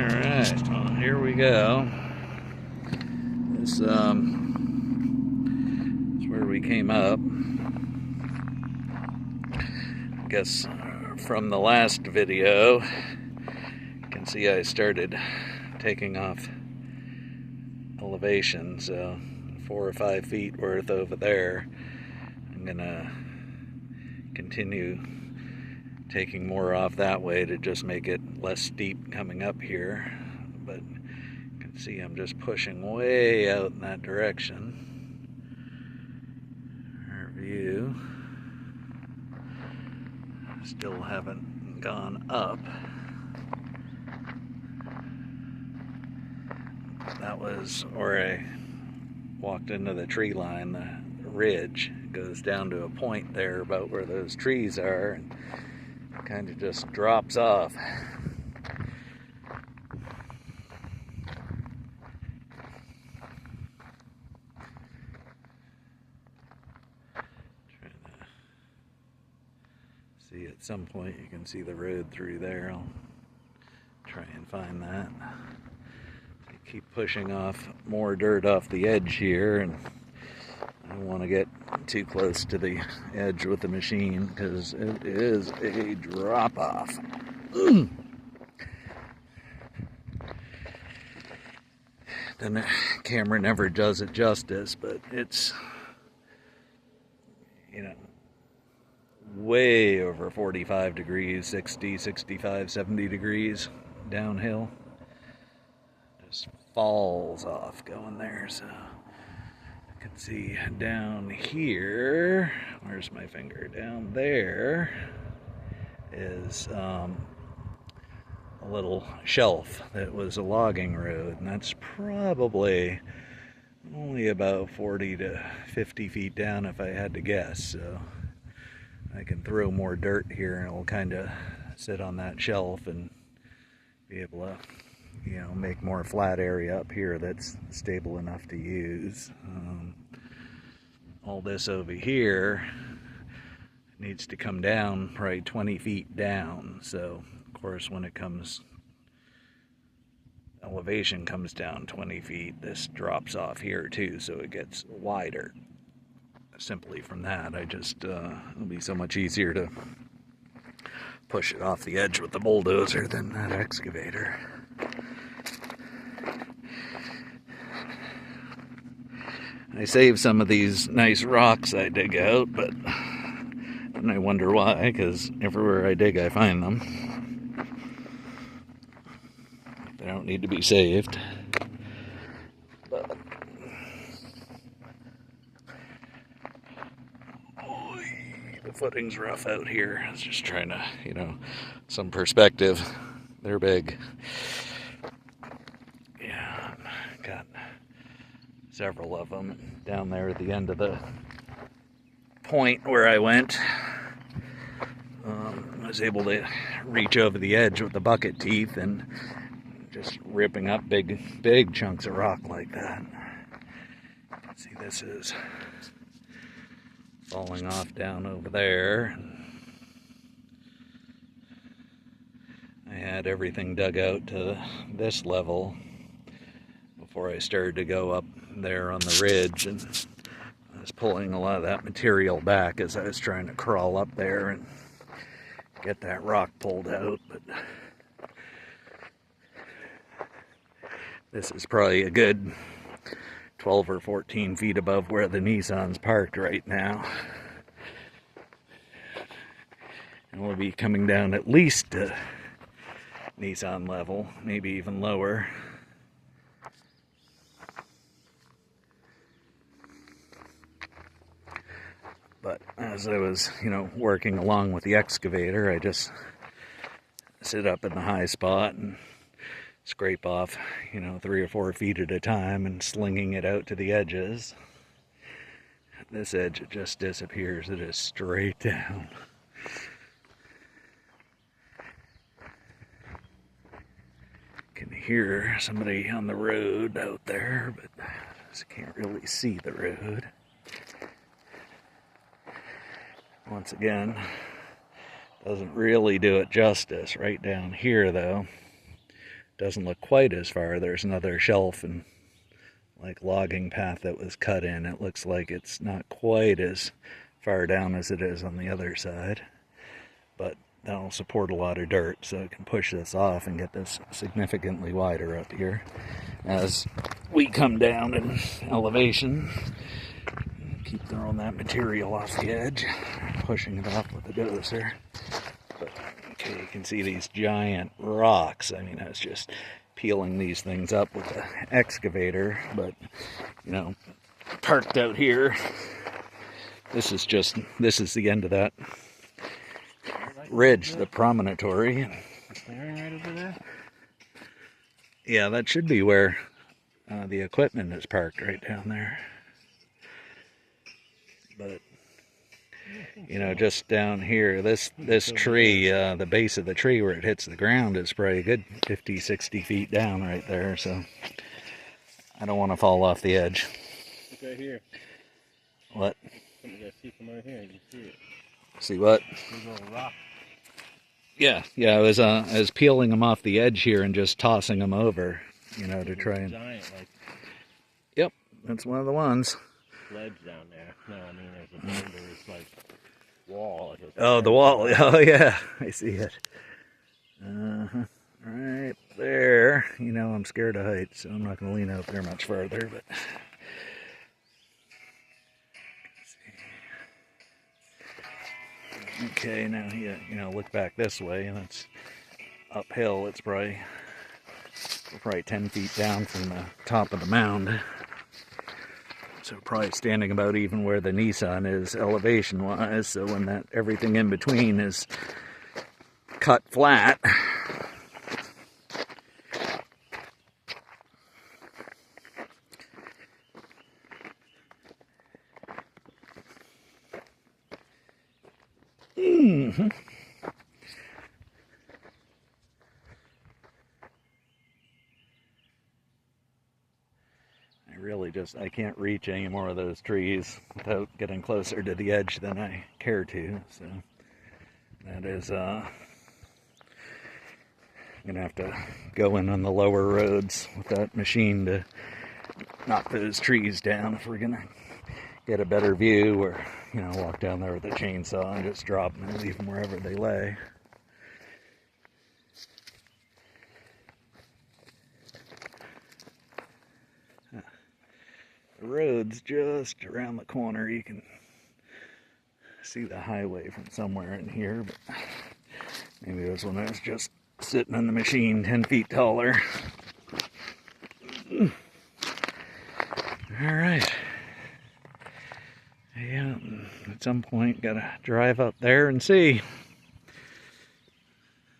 Alright, well, here we go. This is where we came up. I guess from the last video, you can see I started taking off elevation, so 4 or 5 feet worth over there. I'm gonna continue taking more off that way to just make it less steep coming up here, but you can see I'm just pushing way out in that direction. Our view, still haven't gone up. That was where I walked into the tree line. The ridge goes down to a point there about where those trees are, and kind of just drops off. Trying to see, at some point you can see the road through there. I'll try and find that. I keep pushing off more dirt off the edge here, and I don't want to get too close to the edge with the machine because it is a drop off. The camera never does it justice, but it's, you know, way over 45 degrees, 60, 65, 70 degrees downhill. Just falls off going there, so you can see down here, where's my finger? Down there is a little shelf that was a logging road, and that's probably only about 40 to 50 feet down if I had to guess. So I can throw more dirt here and it'll kind of sit on that shelf and be able to, you know, make more flat area up here that's stable enough to use. All this over here needs to come down probably 20 feet down. So of course when it comes, elevation comes down 20 feet, this drops off here too, so it gets wider. Simply from that, I just, it'll be so much easier to push it off the edge with the bulldozer than that excavator. I save some of these nice rocks I dig out, but and I wonder why, because everywhere I dig I find them. They don't need to be saved. But the footing's rough out here. I was just trying to, you know, some perspective. They're big. Yeah, got several of them down there at the end of the point where I went. I was able to reach over the edge with the bucket teeth and just ripping up big chunks of rock like that. See, this is falling off down over there. I had everything dug out to this level before I started to go up there on the ridge, and I was pulling a lot of that material back as I was trying to crawl up there and get that rock pulled out. But this is probably a good 12 or 14 feet above where the Nissan's parked right now. And we'll be coming down at least to Nissan level, maybe even lower. But as I was, you know, working along with the excavator, I just sit up in the high spot and scrape off, you know, 3 or 4 feet at a time and slinging it out to the edges. This edge, it just disappears. It is straight down. Can hear somebody on the road out there, but I just can't really see the road. Once again, doesn't really do it justice right down here though. doesn't look quite as far. There's another shelf and like logging path that was cut in. It looks like it's not quite as far down as it is on the other side, but that'll support a lot of dirt, so it can push this off and get this significantly wider up here. As we come down in elevation, keep throwing that material off the edge, pushing it off with the dozer. But, okay, you can see these giant rocks. I mean, I was just peeling these things up with the excavator, but, you know, parked out here. This is the end of that ridge, the promontory. Clearing right over there? Yeah, that should be where the equipment is parked, right down there. But, you know, just down here, this tree, the base of the tree where it hits the ground is probably a good 50, 60 feet down right there, so I don't want to fall off the edge. Look right here. What? You gotta see from right here, you can see it. See what? There's a little rock. Yeah, I was peeling them off the edge here and just tossing them over, you know, to try and... Giant, like... Yep, that's one of the ones. Ledge down there. No, I mean there's like wall. Oh, the wall. Oh, yeah, I see it. Right there. You know, I'm scared of heights, so I'm not going to lean out there much further, but... Okay, now you know, look back this way, and it's uphill. It's probably 10 feet down from the top of the mound. So probably standing about even where the Nissan is elevation-wise. So when that everything in between is cut flat. I can't reach any more of those trees without getting closer to the edge than I care to. So that is, I'm gonna have to go in on the lower roads with that machine to knock those trees down if we're gonna get a better view, or, you know, walk down there with a chainsaw and just drop them and leave them wherever they lay. The road's just around the corner. You can see the highway from somewhere in here, but maybe it was when I was just sitting in the machine 10 feet taller. Alright. Yeah, at some point gotta drive up there and see.